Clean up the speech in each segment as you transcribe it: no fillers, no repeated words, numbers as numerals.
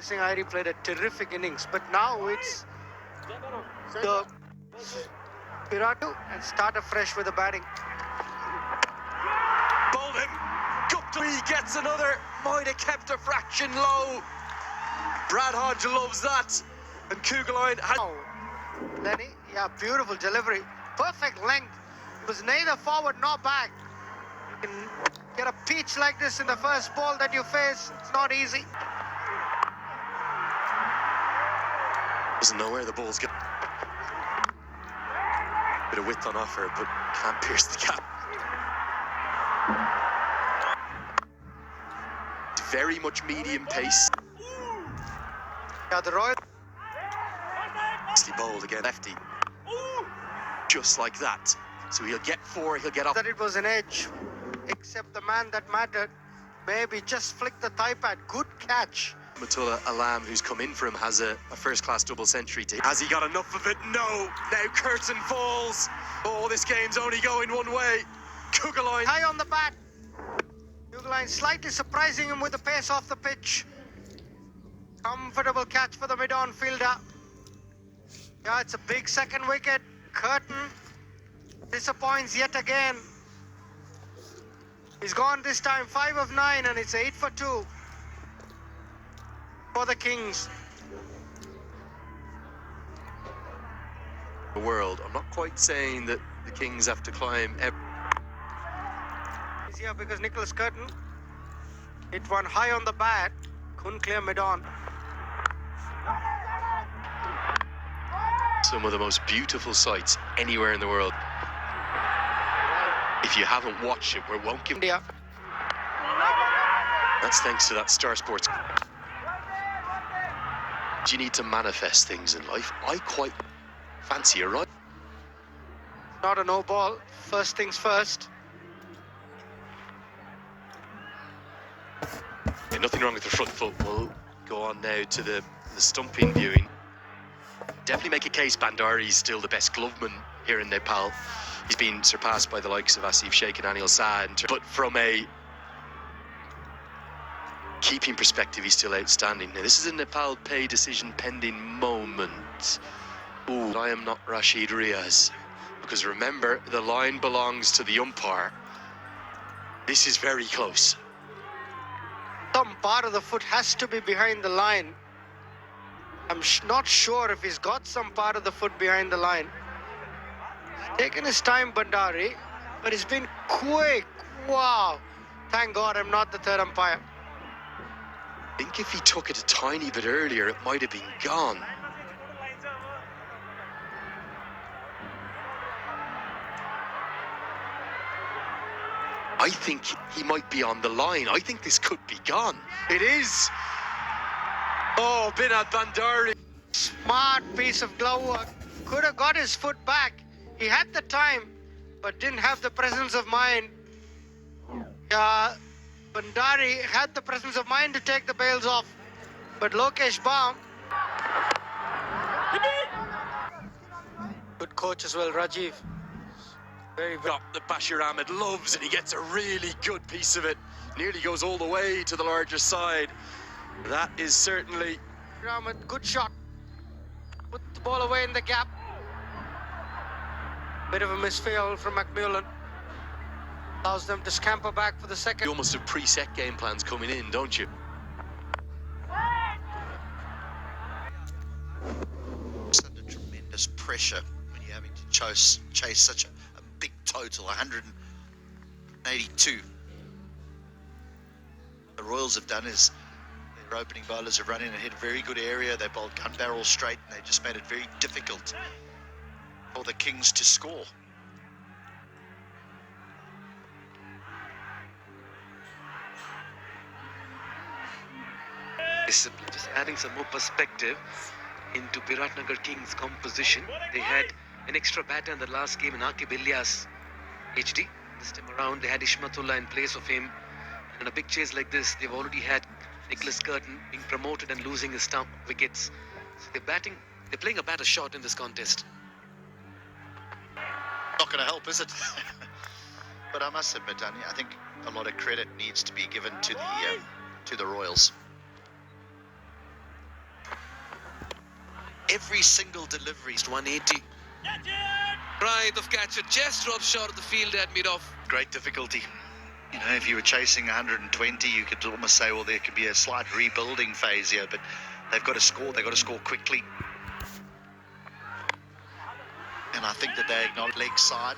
Singh Airi played a terrific innings, but now it's the Piratu and start afresh with the batting. Bowled him. He gets another. Might have kept a fraction low. Brad Hodge loves that. And Kugelheim has... Oh, Lenny, yeah, beautiful delivery. Perfect length. It was neither forward nor back. You can get a pitch like this in the first ball that you face. It's not easy. Doesn't know where the ball's going. Bit of width on offer, but can't pierce the cap. Very much medium pace. Yeah, the Royal... Nicely bowled again, lefty. Just like that. So he'll get four, he'll get up. That it was an edge, except the man that mattered maybe just flicked the thigh pad. Good catch. Matullah Alam, who's come in for him, has a first-class double century. Has he got enough of it? No. Now curtain falls. Oh, this game's only going one way. Kugelheim. High on the bat. Kugelheim slightly surprising him with the pace off the pitch. Comfortable catch for the mid-on fielder. Yeah, it's a big second wicket. Curtin disappoints yet again. He's gone this time 5 of 9 and it's 8 for 2 for the Kings. The world. I'm not quite saying that the Kings have to climb every... He's here because Nicholas Curtin hit one high on the bat. Couldn't clear mid-on. Some of the most beautiful sights anywhere in the world. If you haven't watched it, we won't give... India. That's thanks to that Star Sports. You need to manifest things in life. I quite fancy a ride. Not a no ball. First things first. Yeah, nothing wrong with the front foot. We'll go on now to the stumping viewing. Definitely make a case Bandari is still the best gloveman here in Nepal. He's been surpassed by the likes of Asif Sheikh and Anil Saad. But from a keeping perspective, he's still outstanding. Now, this is a Nepal pay decision pending moment. Ooh, I am not Rashid Riaz. Because remember, the line belongs to the umpire. This is very close. Some part of the foot has to be behind the line. I'm not sure if he's got some part of the foot behind the line. He's taken his time, Bandari, but he's been quick. Wow. Thank God I'm not the third umpire. I think if he took it a tiny bit earlier, it might have been gone. I think he might be on the line. I think this could be gone. It is. Oh, Binod Bandari. Smart piece of glove work. Could have got his foot back. He had the time, but didn't have the presence of mind. Bandari had the presence of mind to take the bails off. But Lokesh Baum. Good coach as well, Rajiv. Very good. The Bashir Ahmed loves it. He gets a really good piece of it. Nearly goes all the way to the larger side. That is certainly... Ahmed, good shot. Put the ball away in the gap. Bit of a misfield from McMillan. Allows them to scamper back for the second. You almost have preset game plans coming in, don't you? It's under tremendous pressure when you're having to chase such a big total, 182. The Royals have done is their opening bowlers have run in and hit a very good area. They bowled gun barrel straight and they just made it very difficult for the Kings to score. Just adding some more perspective into Biratnagar Kings composition. They had an extra batter in the last game in Akib Ilyas HD. This time around they had Ishmatullah in place of him. And in a big chase like this, they've already had Nicholas Curtin being promoted and losing his stump wickets. So they're playing a batter shot in this contest. Not going to help, is it? But I must admit, Danny, I think a lot of credit needs to be given to the Royals. every single delivery. 180. Right of catcher, just dropped short of the field at mid-off. Great difficulty. You know, if you were chasing 120, you could almost say, well, there could be a slight rebuilding phase here, but they've got to score. They've got to score quickly. And I think that they acknowledge leg side.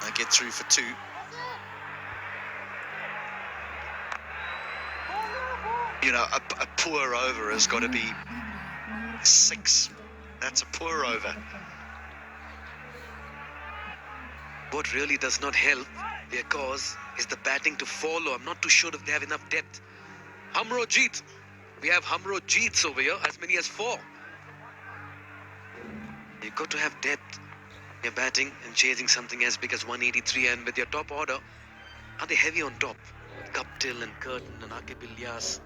They get through for 2. You know, a poor over has got to be 6. That's a poor over. What really does not help their cause is the batting to follow. I'm not too sure if they have enough depth. Hamrojit. We have Hamrojits over here, as many as 4. You've got to have depth. You're batting and chasing something as big as 183, and with your top order, are they heavy on top? Kaptil and Curtin and Akib Ilyas.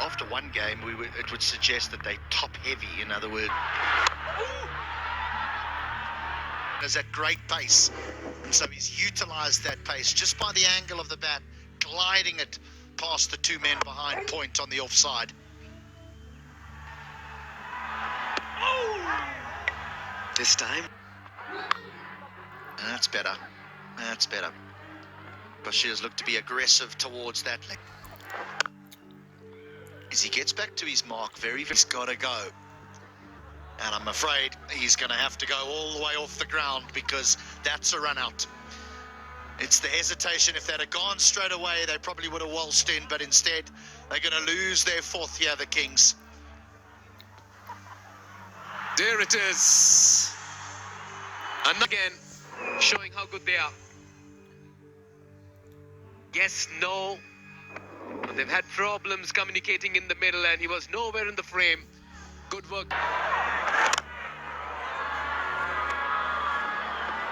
After one game, it would suggest that they top heavy. In other words, there's that great pace, and so he's utilised that pace just by the angle of the bat, gliding it past the 2 men behind point on the offside. This time, that's better. That's better. Bashir's looked to be aggressive towards that leg. As he gets back to his mark, he's got to go. And I'm afraid he's going to have to go all the way off the ground, because that's a run out. It's the hesitation. If they'd have gone straight away, they probably would have waltzed in, but instead they're going to lose their 4th here, the Kings. there it is. And again, showing how good they are. Yes, no. They've had problems communicating in the middle, and he was nowhere in the frame. Good work.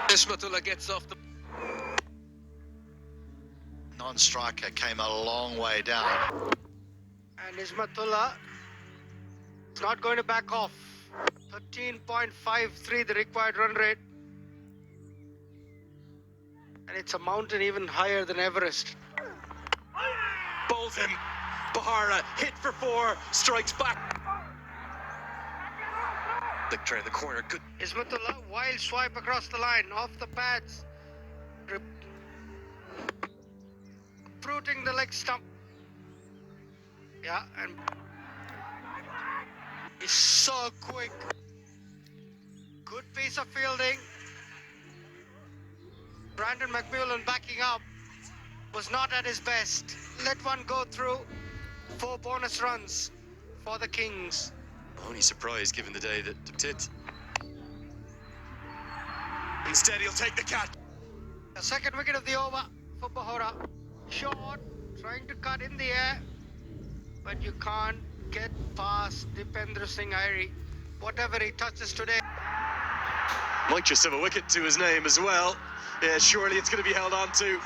Ishmatullah gets off the... Non-striker came a long way down. And Ismatullah is not going to back off. 13.53 the required run rate. And it's a mountain even higher than Everest. Bowls him. Bahara hit for 4, strikes back. Look, try in the corner. Good. Ismatullah, wild swipe across the line, off the pads. Uprooting the leg stump. Yeah, and he's so quick. Good piece of fielding. Brandon McMillan backing up was not at his best. Let one go through. 4 bonus runs for the Kings. Only surprised given the day that it. Instead, he'll take the catch. The 2nd wicket of the over for Bahara. Short, trying to cut in the air, but you can't get past Dipendra Singh Airi. Whatever he touches today. Might just have a wicket to his name as well. Yeah, surely it's going to be held on to.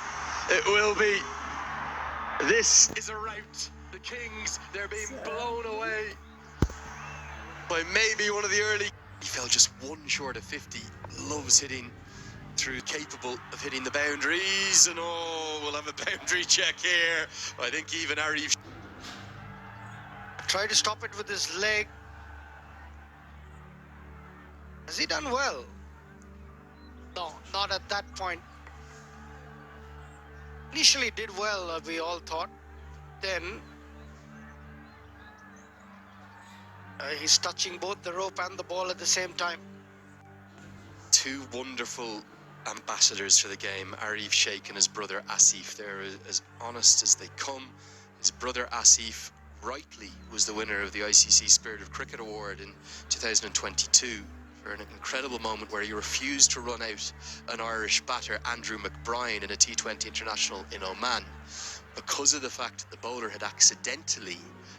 It will be. This is a rout. The Kings, they're being blown away by maybe one of the early. He fell just 1 short of 50. Loves hitting through, capable of hitting the boundaries. And oh, we'll have a boundary check here. I think even Arif Try to stop it with his leg. Has he done well? No, not at that point. Initially did well, we all thought. Then he's touching both the rope and the ball at the same time. 2 wonderful ambassadors for the game, Arif Sheikh and his brother Asif. They're as honest as they come. His brother Asif rightly was the winner of the ICC Spirit of Cricket Award in 2022 for an incredible moment where he refused to run out an Irish batter, Andrew McBride, in a T20 international in Oman because of the fact that the bowler had accidentally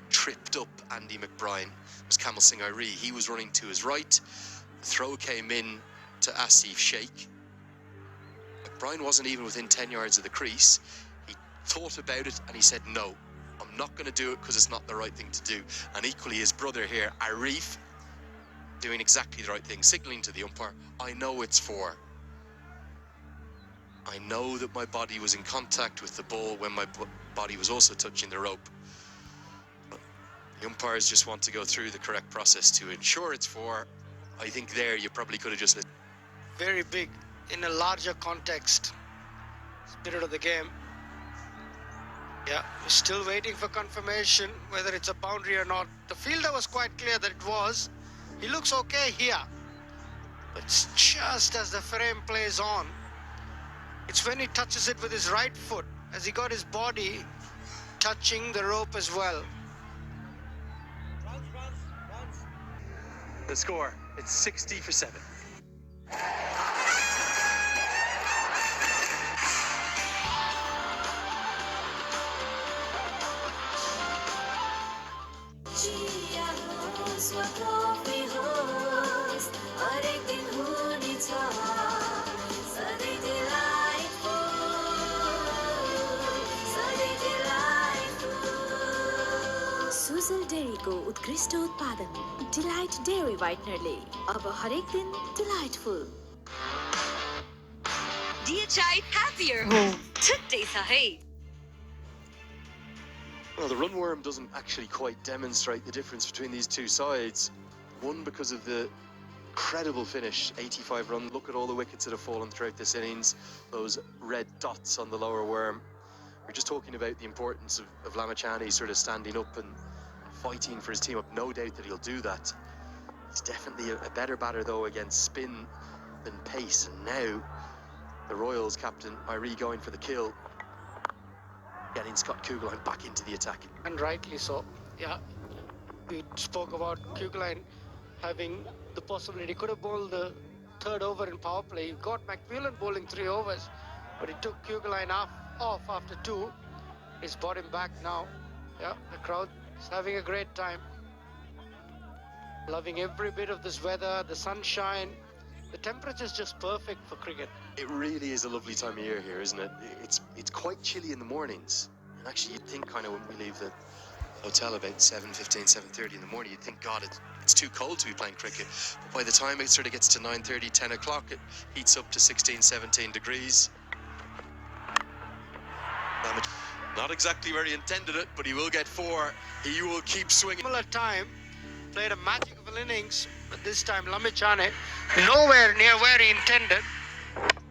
tripped up Andy McBride. It was Kamal Singh Airi. He was running to his right. The throw came in to Asif Sheikh. McBride wasn't even within 10 yards of the crease. He thought about it and he said, no, I'm not going to do it because it's not the right thing to do. And equally his brother here, Arif, doing exactly the right thing, signalling to the umpire, I know it's 4. I know that my body was in contact with the ball when my body was also touching the rope. But the umpires just want to go through the correct process to ensure it's 4. I think there you probably could have just... Very big in a larger context. Spirit of the game. Yeah, we're still waiting for confirmation whether it's a boundary or not. The fielder was quite clear that it was. He looks okay here. But it's just as the frame plays on. It's when he touches it with his right foot, as he got his body touching the rope as well. The score, it's 60 for 7. Sujal डेयरीको उत्कृष्ट उत्पादन delight dairy व्हाइटनरले अब हरेक दिन delightful DHI happier home today sahi. Well, the runworm doesn't actually quite demonstrate the difference between these two sides. One because of the incredible finish, 85 runs. Look at all the wickets that have fallen throughout this innings, those red dots on the lower worm. We're just talking about the importance of Lamichhane sort of standing up and fighting for his team up. No doubt that he'll do that. He's definitely a better batter though against spin than pace. And now the Royals captain Irie going for the kill, getting Scott Kugelheim back into the attack. And rightly so. Yeah, we spoke about Kugelheim having the possibility. He could have bowled the 3rd over in power play. He got McMillan bowling 3 overs, but he took Kugelheim off after 2. He's brought him back now. Yeah, the crowd is having a great time. Loving every bit of this weather, the sunshine. The temperature is just perfect for cricket. It really is a lovely time of year here, isn't it? It's quite chilly in the mornings. And actually you'd think kind of when we leave the hotel about 7:15, 7:30 in the morning, you'd think, God, it's too cold to be playing cricket. But by the time it sort of gets to 9:30, 10 o'clock, it heats up to 16, 17 degrees. Not exactly where he intended it, but he will get 4. He will keep swinging. Similar time, played a magic of an innings, but this time Lamichhane nowhere near where he intended,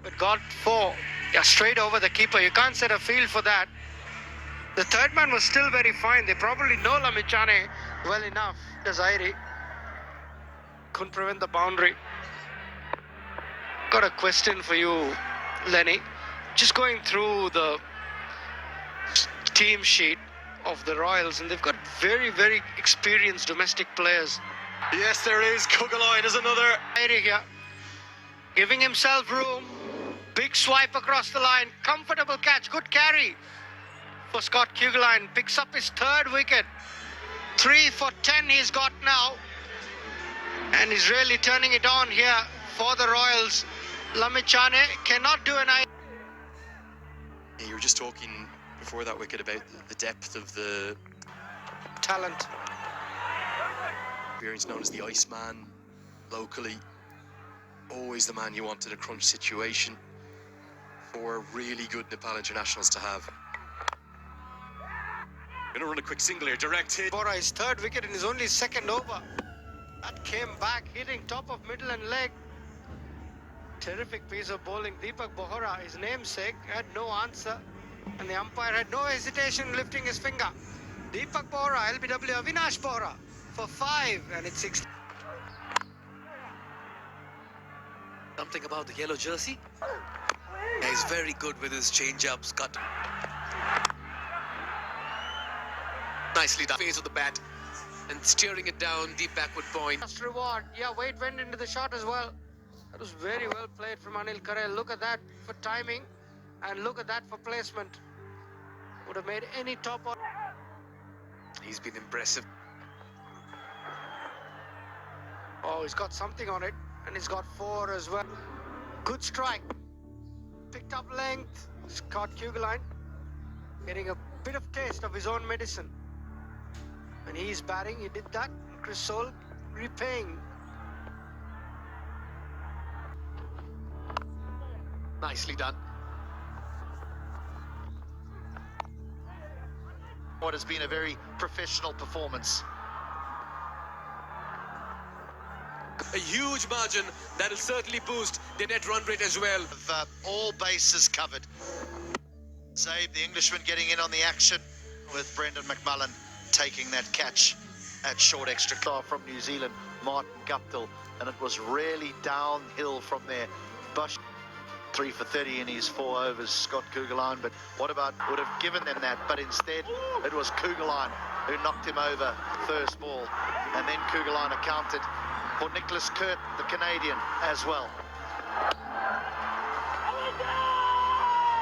but got 4. Yeah, straight over the keeper. You can't set a field for that. The third man was still very fine. They probably know Lamichhane well enough. Desiree couldn't prevent the boundary. Got a question for you, Lenny. Just going through the team sheet of the Royals, and they've got very, very experienced domestic players. Yes, there is. Kugelheim is another. Here, giving himself room. Big swipe across the line. Comfortable catch. Good carry for Scott Kugelheim. Picks up his 3rd wicket. 3 for 10 he's got now. And he's really turning it on here for the Royals. Lamichhane cannot do an eye. You were just talking before that wicket about the depth of the talent. Experience known as the Iceman locally. Always the man you want in a crunch situation. 4 really good Nepal internationals to have. Gonna run a quick single here, direct hit. Bohra, his 3rd wicket in his only 2nd over. That came back, hitting top of middle and leg. Terrific piece of bowling. Deepak Bohra, his namesake, had no answer. And the umpire had no hesitation lifting his finger. Deepak Bohra, LBW Avinash Bohra for 5, and it's 6. Something about the yellow jersey? Yeah, he's very good with his change-ups, cut. Nicely done. Phase of the bat and steering it down, deep backward point. Last reward. Yeah, Wade went into the shot as well. That was very well played from Anil Karel. Look at that for timing, and look at that for placement. Would have made any top on. He's been impressive. Oh, he's got something on it, and he's got 4 as well. Good strike. Picked up length. Scott Kugelheim getting a bit of taste of his own medicine. When he's batting, he did that. Chris Soul repaying Nicely done. What has been a very professional performance. A huge margin that'll certainly boost the net run rate as well. All bases covered. Zabe, the Englishman, getting in on the action with Brendan McMullen taking that catch at short extra from New Zealand, Martin Guptill, and it was really downhill from there. Bush 3 for 30 in his 4 overs, Scott Kugelheim, but what about would have given them that, but instead it was Kugelheim who knocked him over first ball, and then Kugelheim accounted for Nicholas Kurt, the Canadian, as well.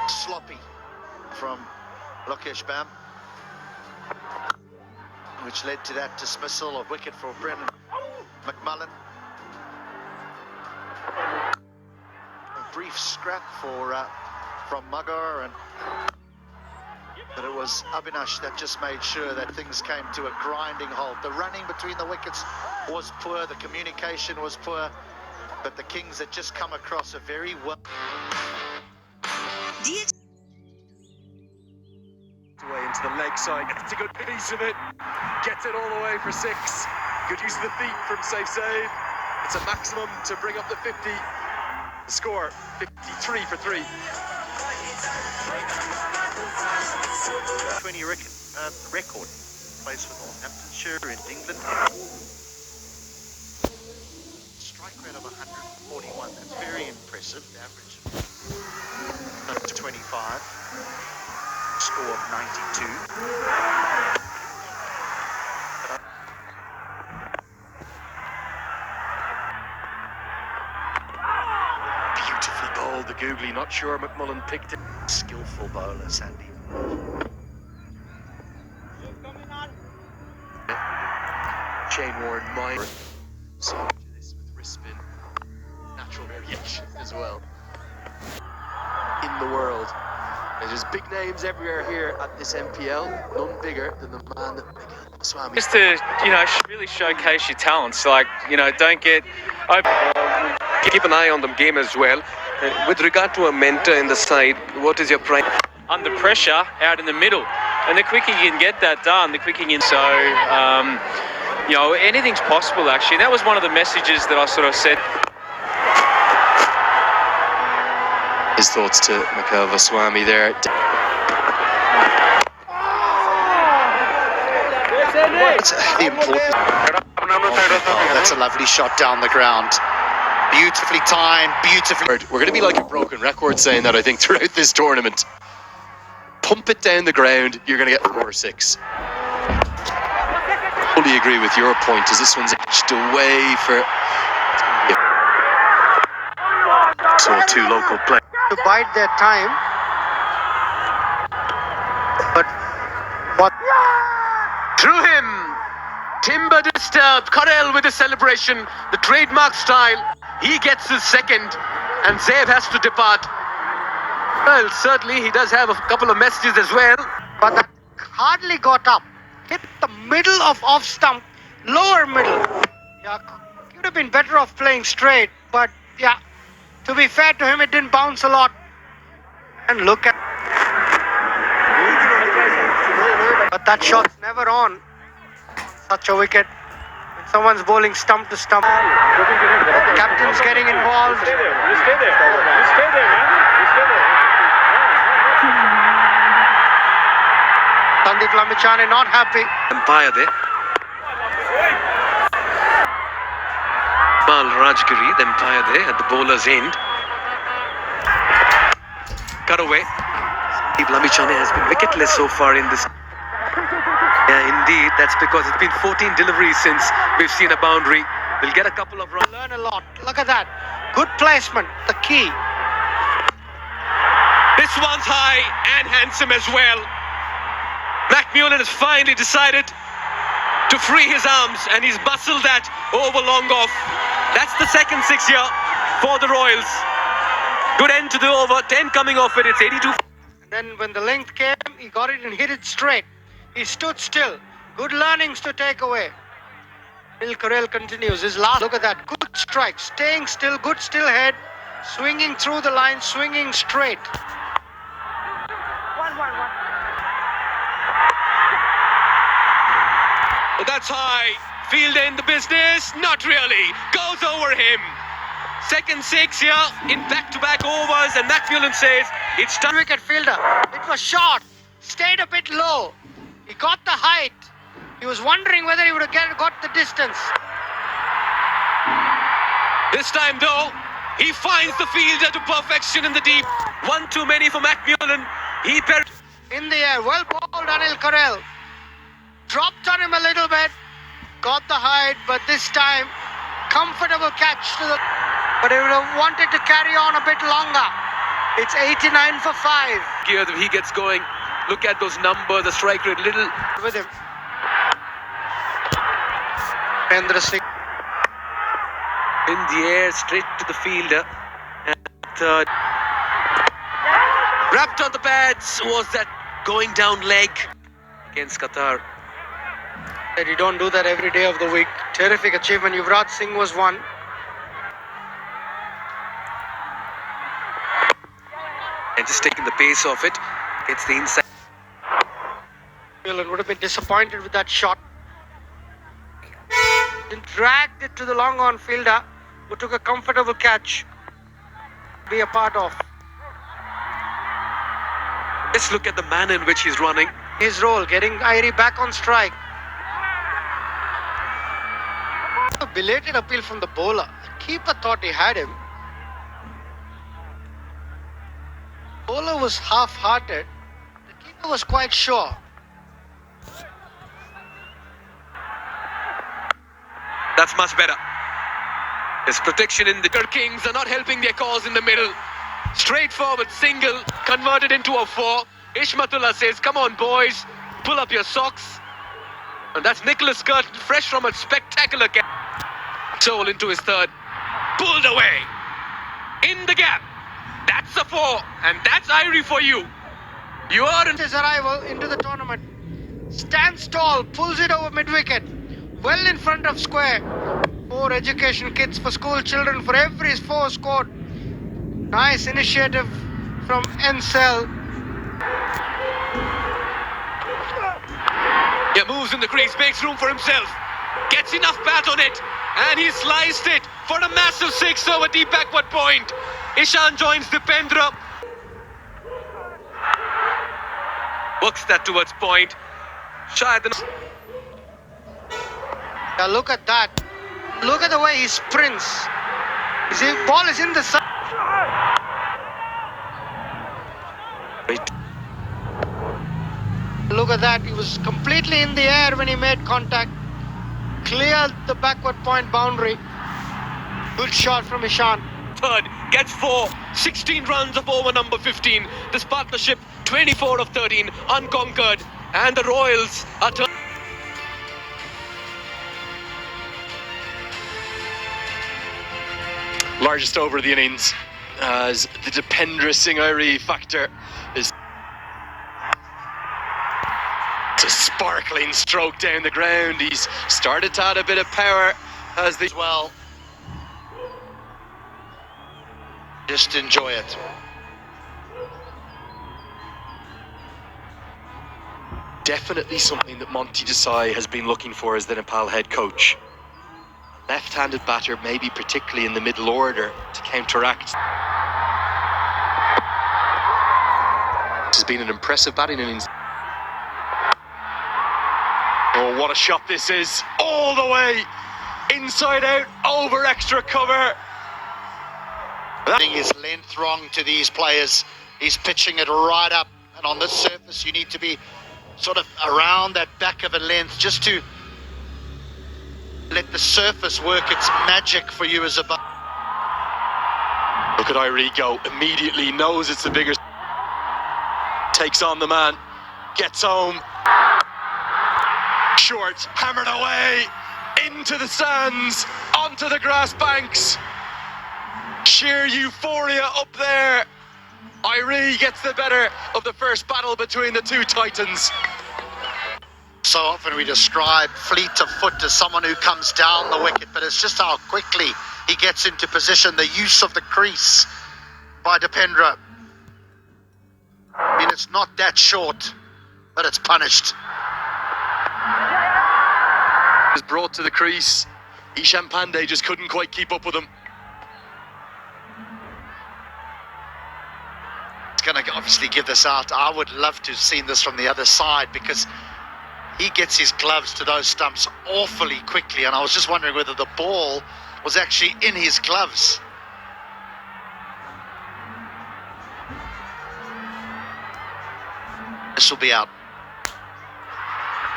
Sloppy from Lokesh Bam, which led to that dismissal of wicket for Brendan McMullen. A brief scrap from Mugger, but it was Abhinash that just made sure that things came to a grinding halt. The running between the wickets was poor, the communication was poor, but the Kings had just come across a very well. Way into the leg side, gets a good piece of it, gets it all the way for 6. Good use of the feet from safe save. It's a maximum to bring up the 50. The score 53 for 3. 20 record. Plays for Northamptonshire in England. Strike rate of 141. That's very impressive. Average of 25. Score of 92. Beautifully bowled, the googly. Not sure McMullen picked it. Skillful bowler, Sandy. Chain worn minor. So this with wrist spin. Natural variation as well. In the world. There's big names everywhere here at this NPL. None bigger than the man that Swami. Just to, really showcase your talents. Like, don't get... Keep an eye on the game as well. With regard to a mentor in the side, what is your prime? under pressure out in the middle. And the quicker you can get that done, the quicker you can... So, anything's possible, actually. That was one of the messages that I sort of said. His thoughts to Michael Vaswamy there. The important. That's a lovely shot down the ground. Beautifully timed, beautifully. We're going to be like a broken record saying that, I think, throughout this tournament. Pump it down the ground, you're going to get 4 or 6. Fully agree with your point, as this one's edged away for... So 2 local players. To bide their time. But what? Through him, timber disturbed. Corel with the celebration, the trademark style. He gets his second, and Zabe has to depart. Well, certainly he does have a couple of messages as well. But that hardly got up. Hit the middle of off stump, lower middle. Yeah, could have been better off playing straight, but yeah. To be fair to him, it didn't bounce a lot. And look at... But that shot's never on. Such a wicket. When someone's bowling stump to stump. Captain's getting involved. Sandeep Lamichhane not happy. Umpire there. Mal Rajgiri, the umpire there at the bowler's end. Cut away. Sandeep Lamichhane has been wicketless so far in this. Yeah, indeed. That's because it's been 14 deliveries since we've seen a boundary. We'll get a couple of runs. Learn a lot. Look at that. Good placement. The key. This one's high and handsome as well. McMullen has finally decided to free his arms, and he's bustled that over long off. That's the second 6 here for the Royals. Good end to the over. 10 coming off it. It's 82. Then when the length came, he got it and hit it straight. He stood still. Good learnings to take away. Bill Correll continues his last. Look at that. Good strike. Staying still. Good still head. Swinging through the line, swinging straight. Oh, that's high. Fielder in the business? Not really. Goes over him. Second six here in back-to-back overs, and McMillan says it's time. Wicket fielder. It was short. Stayed a bit low. He got the height. He was wondering whether he would have got the distance. This time, though, he finds the fielder to perfection in the deep. One too many for McMillan. He in the air. Well bowled, Anil Karel. Dropped on him a little bit. Got the height, but this time, comfortable catch to the... But he would have wanted to carry on a bit longer. It's 89 for 5. Gear that he gets going. Look at those numbers, the strike rate, little... With him. Endra Singh. In the air, straight to the fielder. And third. Wrapped on the pads was that going down leg against Qatar. You don't do that every day of the week. Terrific achievement. Yuvraj Singh was one. And just taking the pace off it. Gets the inside. Milan would have been disappointed with that shot. Then dragged it to the long on fielder, who took a comfortable catch. Be a part of. Let's look at the manner in which he's running. His role, getting Irie back on strike. A belated appeal from the bowler. The keeper thought he had him. Bowler was half-hearted. The keeper was quite sure. That's much better. His protection in the Kings are not helping their cause in the middle. Straightforward single, converted into a 4. Ishmatullah says, come on boys, pull up your socks. And that's Nicholas Curtin, fresh from a spectacular catch. Soul into his third. Pulled away. In the gap. That's a 4. And that's Irie for you. You are in his arrival into the tournament. Stands tall, pulls it over mid-wicket. Well in front of square. 4 education kits for school children for every 4 scored. Nice initiative from NPL. Yeah, moves in the crease, makes room for himself. Gets enough bat on it. And he sliced it for a massive 6 over deep backward point. Ishan joins Dipendra. Works that towards point. Shayad. Now look at that. Look at the way he sprints. His ball is in the sun. Look at that. He was completely in the air when he made contact. Cleared the backward point boundary. Good shot from Ishan. Third, gets 4, 16 runs of over number 15. This partnership, 24 of 13, unconquered. And the Royals are largest over of the innings, as the Dipendra Singh Irie factor is... It's a sparkling stroke down the ground. He's started to add a bit of power as the... Well, just enjoy it. Definitely something that Monty Desai has been looking for as the Nepal head coach. Left-handed batter, maybe particularly in the middle order, to counteract. This has been an impressive batting innings. Oh, what a shot this is! All the way! Inside out, over extra cover! Getting his length wrong to these players. He's pitching it right up, and on this surface you need to be sort of around that back of a length just to let the surface work its magic for you as a bowler. Look at Irie go, immediately knows it's the bigger... Takes on the man, gets home. Short, hammered away, into the sands, onto the grass banks. Sheer euphoria up there. Irie gets the better of the first battle between the two titans. So often we describe fleet of foot as someone who comes down the wicket, but it's just how quickly he gets into position. The use of the crease by Dipendra. I mean, it's not that short, but it's punished. Was brought to the crease. Isham Pandey just couldn't quite keep up with him. It's going to obviously give this out. I would love to have seen this from the other side because he gets his gloves to those stumps awfully quickly, and I was just wondering whether the ball was actually in his gloves. This will be out.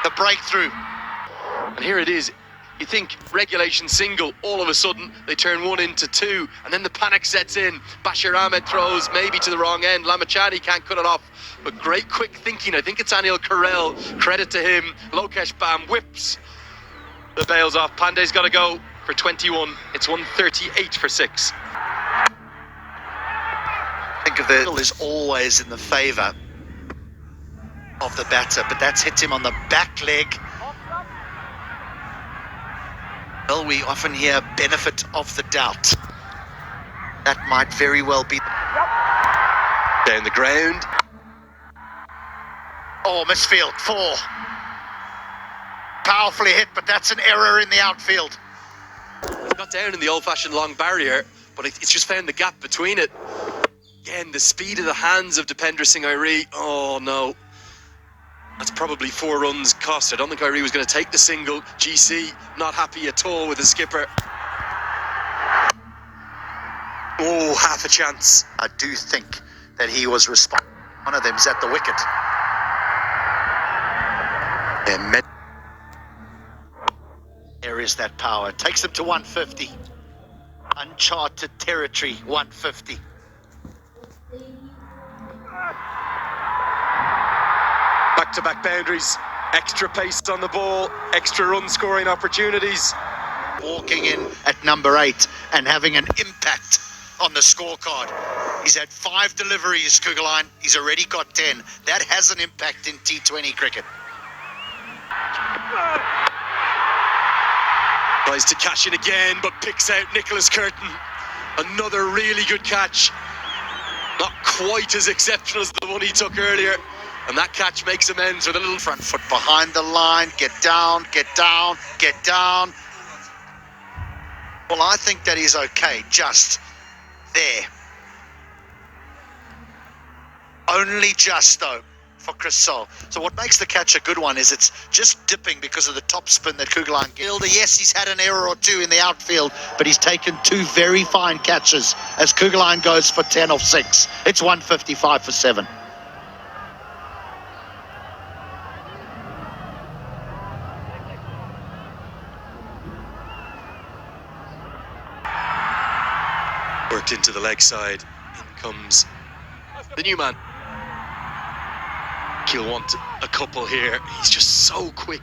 The breakthrough. And here it is. You think regulation single, all of a sudden they turn one into two, and then the panic sets in. Bashir Ahmed throws maybe to the wrong end. Lamachani can't cut it off, but great quick thinking. I think it's Anil Karel. Credit to him. Lokesh Bam whips the bails off. Pandey's got to go for 21. It's 138 for 6. Think of the is always in the favour of the batter, but that's hit him on the back leg. Well, we often hear benefit of the doubt. That might very well be Down the ground. Oh, misfield, 4. Powerfully hit, but that's an error in the outfield. It's got down in the old-fashioned long barrier, but it's just found the gap between it. Again, the speed of the hands of Dipendra Singh Airi. Oh, no. That's probably 4 runs cost. I don't think Airi was going to take the single. GC not happy at all with the skipper. Oh, half a chance. I do think that he was responsible. One of them's at the wicket. There is that power. Takes them to 150. Uncharted territory, 150. Back-to-back boundaries, extra pace on the ball, extra run scoring opportunities. Walking in at number 8 and having an impact on the scorecard. He's had 5 deliveries, Kugelheim. He's already got 10. That has an impact in T20 cricket. Tries to cash in again, but picks out Nicholas Curtin. Another really good catch. Not quite as exceptional as the one he took earlier. And that catch makes amends with a little front foot behind the line. Get down, get down, get down. Well, I think that is okay, just there. Only just, though, for Chris Sol. So what makes the catch a good one is it's just dipping because of the top spin that Kugelheim gets. Yes, he's had an error or 2 in the outfield, but he's taken 2 very fine catches as Kugelheim goes for 10 off 6. It's 155 for 7. worked into the leg side. In comes the new man. He'll want a couple here. He's just so quick.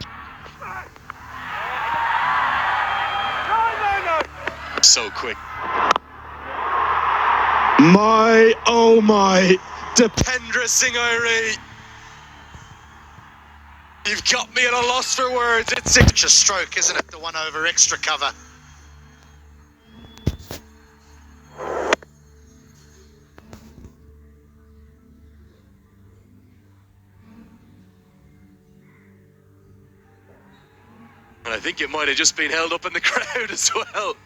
So quick. My, oh my, Dipendra Singh Airi. You've got me at a loss for words. It's such a stroke, isn't it? The one over extra cover. And I think it might have just been held up in the crowd as well.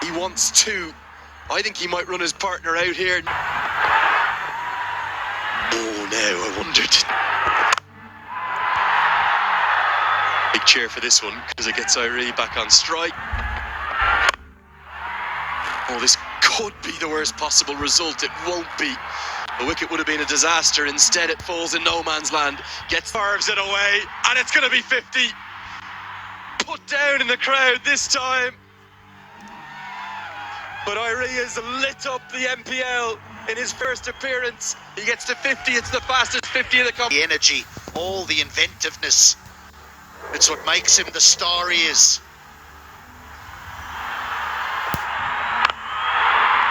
He wants 2. I think he might run his partner out here. Oh, now I wondered. Big cheer for this one because it gets Airi back on strike. Oh, this could be the worst possible result. It won't be. The wicket would have been a disaster. Instead, it falls in no man's land. Gets farves it away, and it's going to be 50. Put down in the crowd this time. But Airi has lit up the NPL in his first appearance. He gets to 50. It's the fastest 50 of the company. The energy, all the inventiveness. It's what makes him the star he is.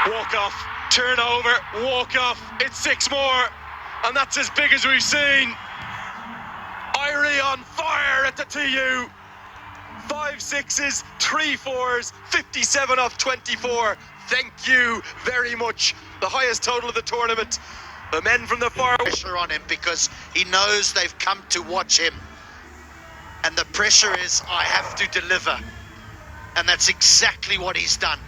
Walk off, turn over, walk off. It's 6 more, and that's as big as we've seen. Airi on fire at the TU. 5 6s, 3 4s, 57 off 24. Thank you very much. The highest total of the tournament. The men from the far pressure on him because he knows they've come to watch him. And the pressure is, I have to deliver. And that's exactly what he's done.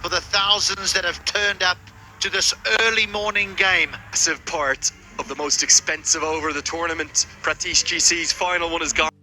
For the thousands that have turned up to this early morning game. massive part of the most expensive over the tournament. Pratish GC's final one is gone.